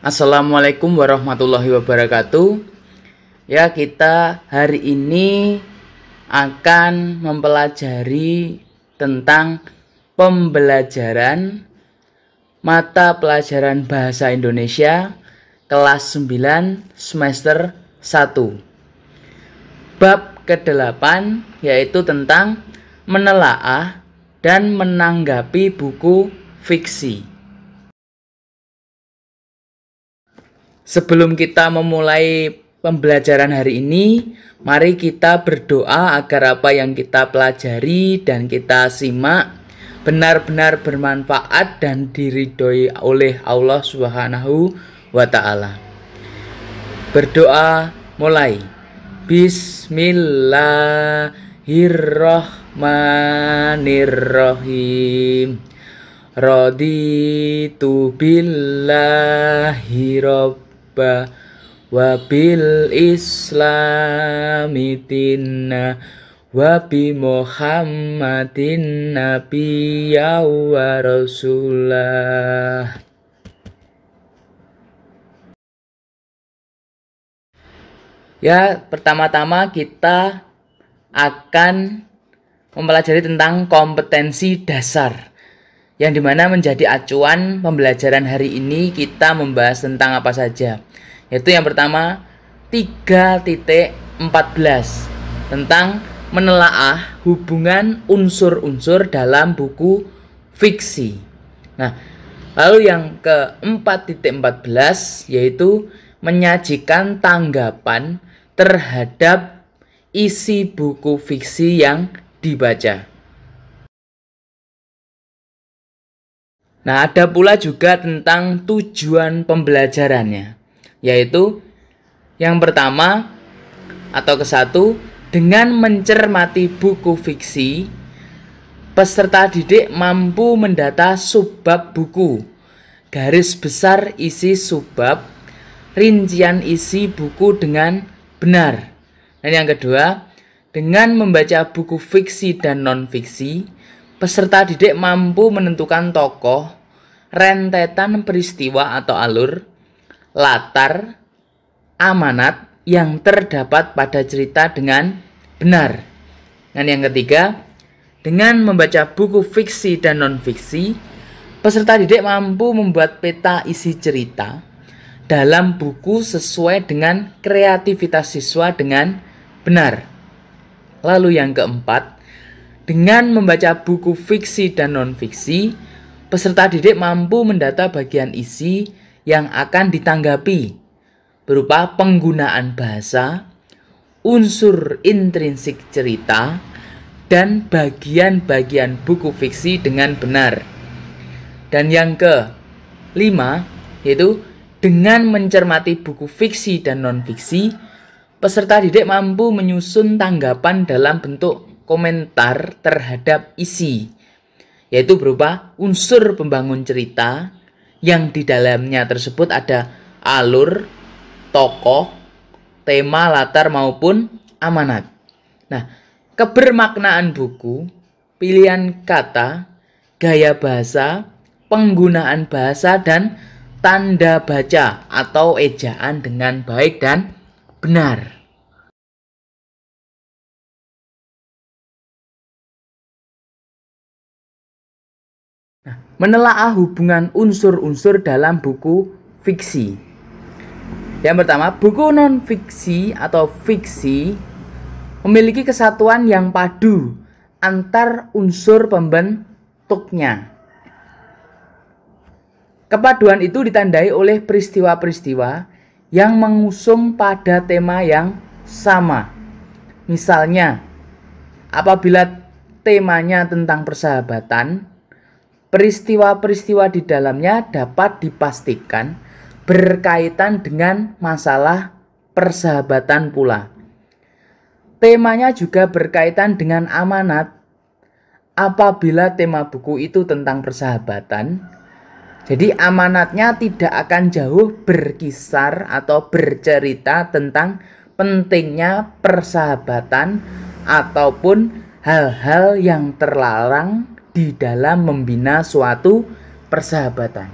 Assalamualaikum warahmatullahi wabarakatuh. Ya, kita hari ini akan mempelajari tentang pembelajaran mata pelajaran bahasa Indonesia kelas 9 semester 1. Bab ke-8 yaitu tentang menelaah dan menanggapi buku fiksi. Sebelum kita memulai pembelajaran hari ini, mari kita berdoa agar apa yang kita pelajari dan kita simak benar-benar bermanfaat dan diridhoi oleh Allah Subhanahu wa Ta'ala. Berdoa mulai. Bismillahirrahmanirrahim. Raditu billahi robba wa bil islami dinna wa bi muhammadin nabiyya wa rasulah. Ya, pertama-tama kita akan mempelajari tentang kompetensi dasar, yang dimana menjadi acuan pembelajaran hari ini. Kita membahas tentang apa saja, yaitu yang pertama 3.14 tentang menelaah hubungan unsur-unsur dalam buku fiksi. Nah, lalu yang ke 4.14 yaitu menyajikan tanggapan terhadap isi buku fiksi yang dibaca. Nah, ada pula juga tentang tujuan pembelajarannya, yaitu yang pertama atau ke-1, dengan mencermati buku fiksi, peserta didik mampu mendata subbab buku, garis besar isi subbab, rincian isi buku dengan benar. Dan yang kedua, dengan membaca buku fiksi dan non-fiksi, peserta didik mampu menentukan tokoh, rentetan peristiwa atau alur, latar, amanat yang terdapat pada cerita dengan benar. Dan yang ketiga, dengan membaca buku fiksi dan non-fiksi, peserta didik mampu membuat peta isi cerita dalam buku sesuai dengan kreativitas siswa dengan benar. Lalu yang keempat, dengan membaca buku fiksi dan non-fiksi, peserta didik mampu mendata bagian isi yang akan ditanggapi, berupa penggunaan bahasa, unsur intrinsik cerita, dan bagian-bagian buku fiksi dengan benar. Dan yang kelima, yaitu dengan mencermati buku fiksi dan non-fiksi, peserta didik mampu menyusun tanggapan dalam bentuk komentar terhadap isi, yaitu berupa unsur pembangun cerita yang di dalamnya tersebut ada alur, tokoh, tema, latar maupun amanat. Nah, kebermaknaan buku, pilihan kata, gaya bahasa, penggunaan bahasa, dan tanda baca atau ejaan dengan baik dan benar. Menelaah hubungan unsur-unsur dalam buku fiksi. Yang pertama, buku non-fiksi atau fiksi memiliki kesatuan yang padu antar unsur pembentuknya. Kepaduan itu ditandai oleh peristiwa-peristiwa yang mengusung pada tema yang sama. Misalnya, apabila temanya tentang persahabatan, peristiwa-peristiwa di dalamnya dapat dipastikan berkaitan dengan masalah persahabatan pula. Temanya juga berkaitan dengan amanat. Apabila tema buku itu tentang persahabatan, jadi amanatnya tidak akan jauh berkisar atau bercerita tentang pentingnya persahabatan ataupun hal-hal yang terlarang di dalam membina suatu persahabatan.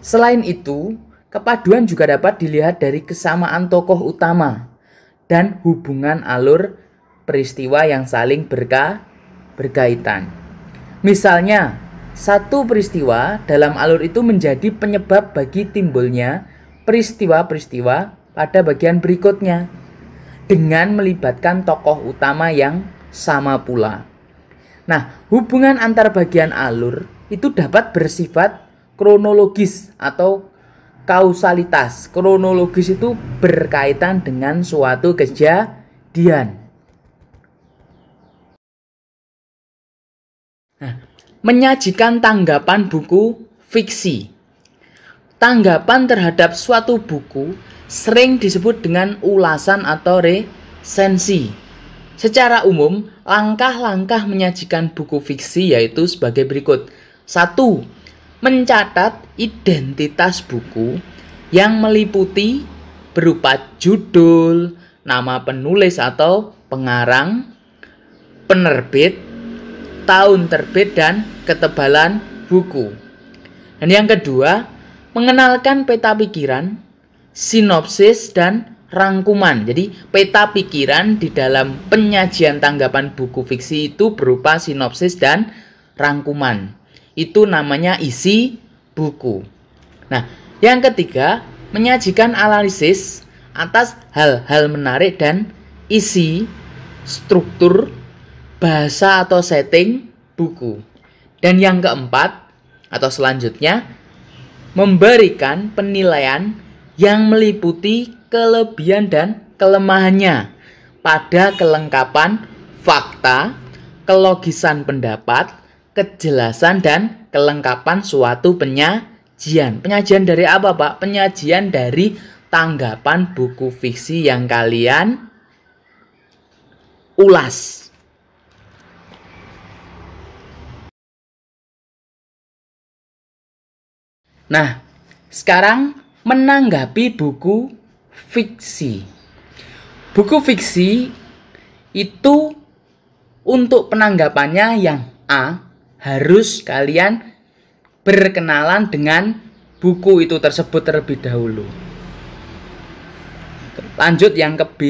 Selain itu, kepaduan juga dapat dilihat dari kesamaan tokoh utama dan hubungan alur peristiwa yang saling berkaitan. Misalnya, satu peristiwa dalam alur itu menjadi penyebab bagi timbulnya peristiwa-peristiwa pada bagian berikutnya dengan melibatkan tokoh utama yang sama pula. Nah, hubungan antar bagian alur itu dapat bersifat kronologis atau kausalitas. Kronologis itu berkaitan dengan suatu kejadian. Nah, menyajikan tanggapan buku fiksi. Tanggapan terhadap suatu buku sering disebut dengan ulasan atau resensi. Secara umum, langkah-langkah menyajikan buku fiksi yaitu sebagai berikut. 1. Mencatat identitas buku yang meliputi berupa judul, nama penulis atau pengarang, penerbit, tahun terbit, dan ketebalan buku. Dan yang kedua, mengenalkan peta pikiran, sinopsis, dan rangkuman. Jadi peta pikiran di dalam penyajian tanggapan buku fiksi itu berupa sinopsis dan rangkuman. Itu namanya isi buku. Nah, yang ketiga, menyajikan analisis atas hal-hal menarik dan isi, struktur, bahasa atau setting buku. Dan yang keempat atau selanjutnya, memberikan penilaian yang meliputi kelebihan dan kelemahannya pada kelengkapan fakta, kelogisan pendapat, kejelasan dan kelengkapan suatu penyajian. Penyajian dari apa, Pak? Penyajian dari tanggapan buku fiksi yang kalian ulas. Nah, sekarang menanggapi buku fiksi. Buku fiksi itu untuk penanggapannya yang A, harus kalian berkenalan dengan buku itu tersebut terlebih dahulu. Lanjut yang ke B,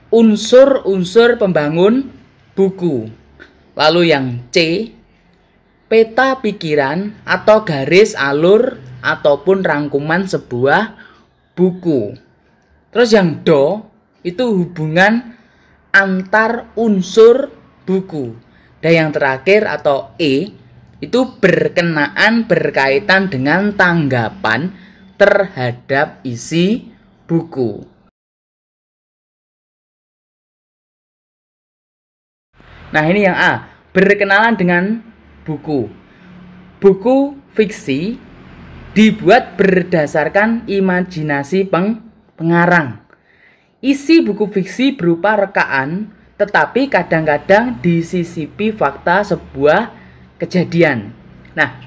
unsur-unsur pembangun buku. Lalu yang C, peta pikiran atau garis alur ataupun rangkuman sebuah buku. Terus yang Do itu hubungan antar unsur buku. Dan yang terakhir atau E itu berkaitan dengan tanggapan terhadap isi buku. Nah, ini yang A, berkenalan dengan buku. Buku fiksi dibuat berdasarkan imajinasi pengarang. Isi buku fiksi berupa rekaan, tetapi kadang-kadang disisipi fakta sebuah kejadian. Nah,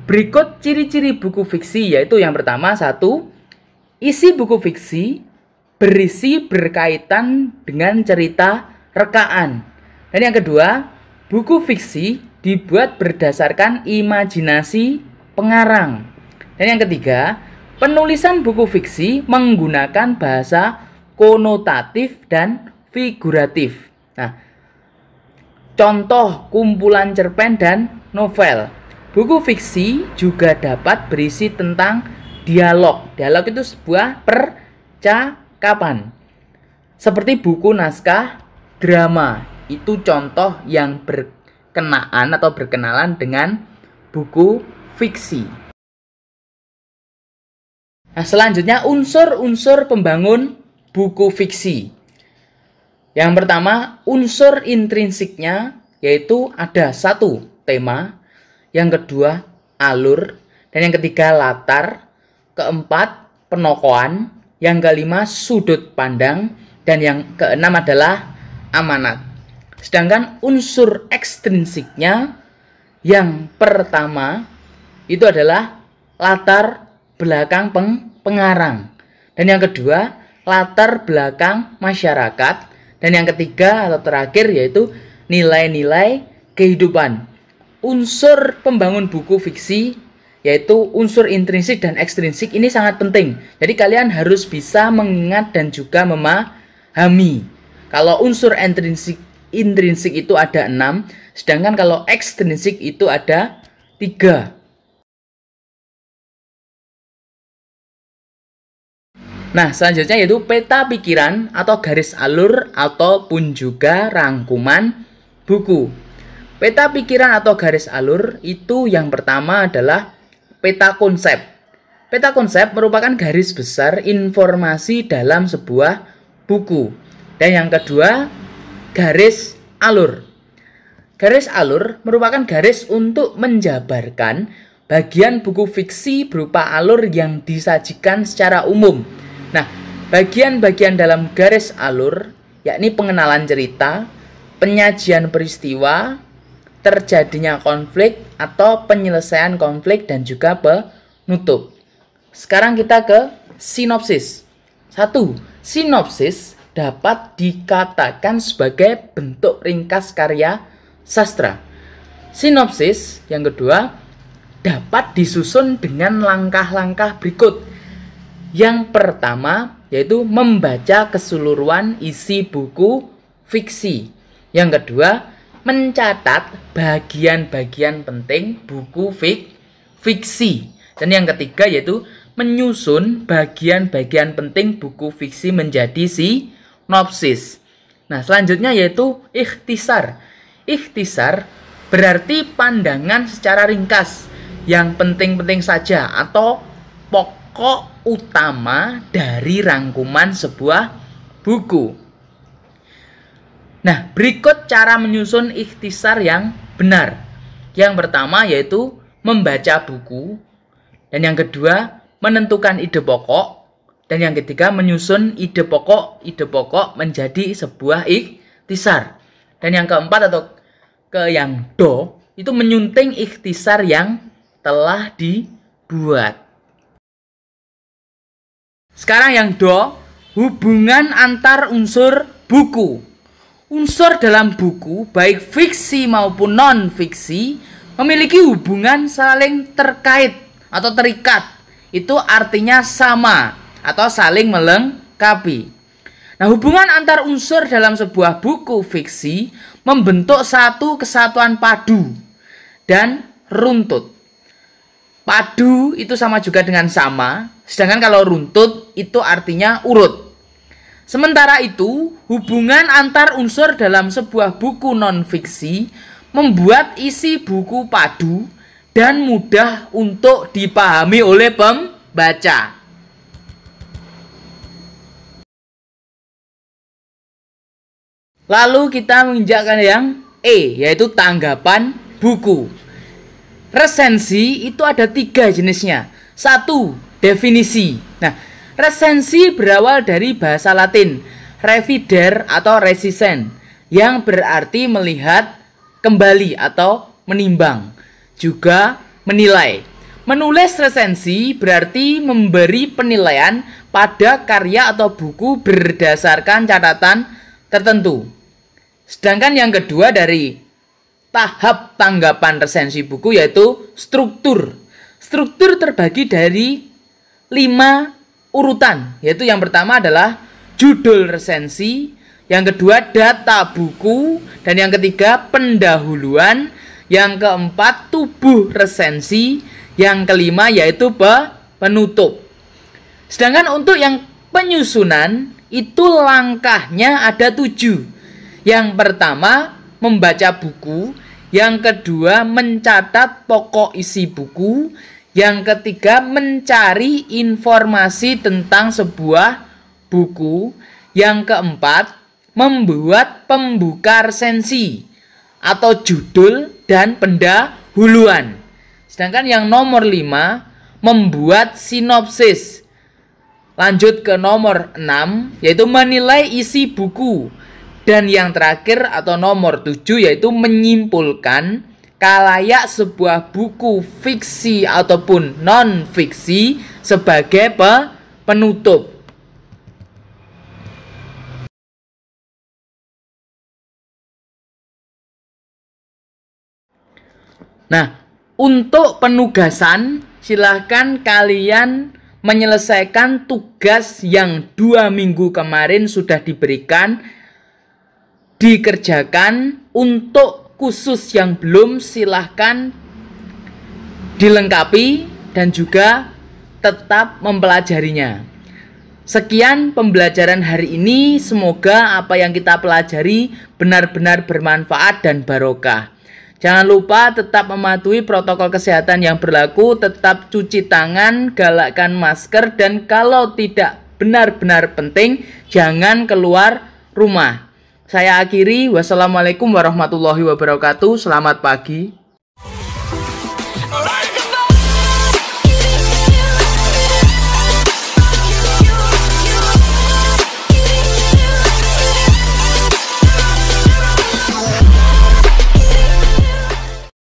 berikut ciri-ciri buku fiksi, yaitu yang pertama, 1. Isi buku fiksi berisi berkaitan dengan cerita rekaan. Dan yang kedua, buku fiksi dibuat berdasarkan imajinasi pengarang. Dan yang ketiga, penulisan buku fiksi menggunakan bahasa konotatif dan figuratif. Nah, contoh kumpulan cerpen dan novel. Buku fiksi juga dapat berisi tentang dialog. Dialog itu sebuah percakapan. Seperti buku naskah drama. Itu contoh yang berkenaan atau berkenalan dengan buku fiksi. Nah, selanjutnya unsur-unsur pembangun buku fiksi. Yang pertama, unsur intrinsiknya yaitu ada 1. Tema, yang kedua alur, dan yang ketiga latar, keempat penokohan, yang kelima sudut pandang, dan yang keenam adalah amanat. Sedangkan unsur ekstrinsiknya yang pertama itu adalah latar belakang pengarang, dan yang kedua latar belakang masyarakat, dan yang ketiga atau terakhir yaitu nilai-nilai kehidupan. Unsur pembangun buku fiksi yaitu unsur intrinsik dan ekstrinsik. Ini sangat penting. Jadi kalian harus bisa mengingat dan juga memahami. Kalau unsur intrinsik itu ada 6, sedangkan kalau ekstrinsik itu ada 3. Nah, selanjutnya yaitu peta pikiran atau garis alur ataupun juga rangkuman buku. Peta pikiran atau garis alur itu yang pertama adalah peta konsep. Peta konsep merupakan garis besar informasi dalam sebuah buku. Dan yang kedua, garis alur. Garis alur merupakan garis untuk menjabarkan bagian buku fiksi berupa alur yang disajikan secara umum. Nah, bagian-bagian dalam garis alur yakni pengenalan cerita, penyajian peristiwa, terjadinya konflik atau penyelesaian konflik dan juga penutup. Sekarang kita ke sinopsis. 1. Sinopsis dapat dikatakan sebagai bentuk ringkas karya sastra. Sinopsis yang kedua dapat disusun dengan langkah-langkah berikut. Yang pertama yaitu membaca keseluruhan isi buku fiksi. Yang kedua, mencatat bagian-bagian penting buku fiksi. Dan yang ketiga yaitu menyusun bagian-bagian penting buku fiksi menjadi sinopsis. Nah, selanjutnya yaitu ikhtisar. Ikhtisar berarti pandangan secara ringkas yang penting-penting saja atau pokok utama dari rangkuman sebuah buku. Nah, berikut cara menyusun ikhtisar yang benar. Yang pertama yaitu membaca buku. Dan yang kedua, menentukan ide pokok. Dan yang ketiga, menyusun ide pokok menjadi sebuah ikhtisar. Dan yang keempat atau yang do, itu menyunting ikhtisar yang telah dibuat. Sekarang yang do, hubungan antar unsur buku. Unsur dalam buku, baik fiksi maupun non-fiksi, memiliki hubungan saling terkait atau terikat. Itu artinya sama atau saling melengkapi. Nah, hubungan antar unsur dalam sebuah buku fiksi membentuk satu kesatuan padu dan runtut. Padu itu sama juga dengan sama, sedangkan kalau runtut itu artinya urut. Sementara itu, hubungan antar unsur dalam sebuah buku non-fiksi membuat isi buku padu dan mudah untuk dipahami oleh pembaca. Lalu kita menginjakkan yang E, yaitu tanggapan buku. Resensi itu ada 3 jenisnya. 1. Definisi. Nah, resensi berawal dari bahasa Latin, revidere atau resisen, yang berarti melihat kembali atau menimbang, juga menilai. Menulis resensi berarti memberi penilaian pada karya atau buku berdasarkan catatan tertentu. Sedangkan yang kedua dari tahap tanggapan resensi buku yaitu struktur. Struktur terbagi dari 5 urutan, yaitu yang pertama adalah judul resensi, yang kedua data buku, dan yang ketiga pendahuluan, yang keempat tubuh resensi, yang kelima yaitu penutup. Sedangkan untuk yang penyusunan itu langkahnya ada 7. Yang pertama membaca buku, yang kedua mencatat pokok isi buku, yang ketiga mencari informasi tentang sebuah buku, yang keempat membuat pembuka resensi atau judul dan pendahuluan. Sedangkan yang nomor 5 membuat sinopsis. Lanjut ke nomor 6 yaitu menilai isi buku. Dan yang terakhir atau nomor 7 yaitu menyimpulkan kalayak sebuah buku fiksi ataupun non-fiksi sebagai penutup. Nah, untuk penugasan silahkan kalian menyelesaikan tugas yang 2 minggu kemarin sudah diberikan, dikerjakan. Untuk khusus yang belum, silahkan dilengkapi dan juga tetap mempelajarinya. Sekian pembelajaran hari ini, semoga apa yang kita pelajari benar-benar bermanfaat dan barokah. Jangan lupa tetap mematuhi protokol kesehatan yang berlaku, tetap cuci tangan, galakkan masker, dan kalau tidak benar-benar penting, jangan keluar rumah. Saya akhiri, wassalamualaikum warahmatullahi wabarakatuh, selamat pagi.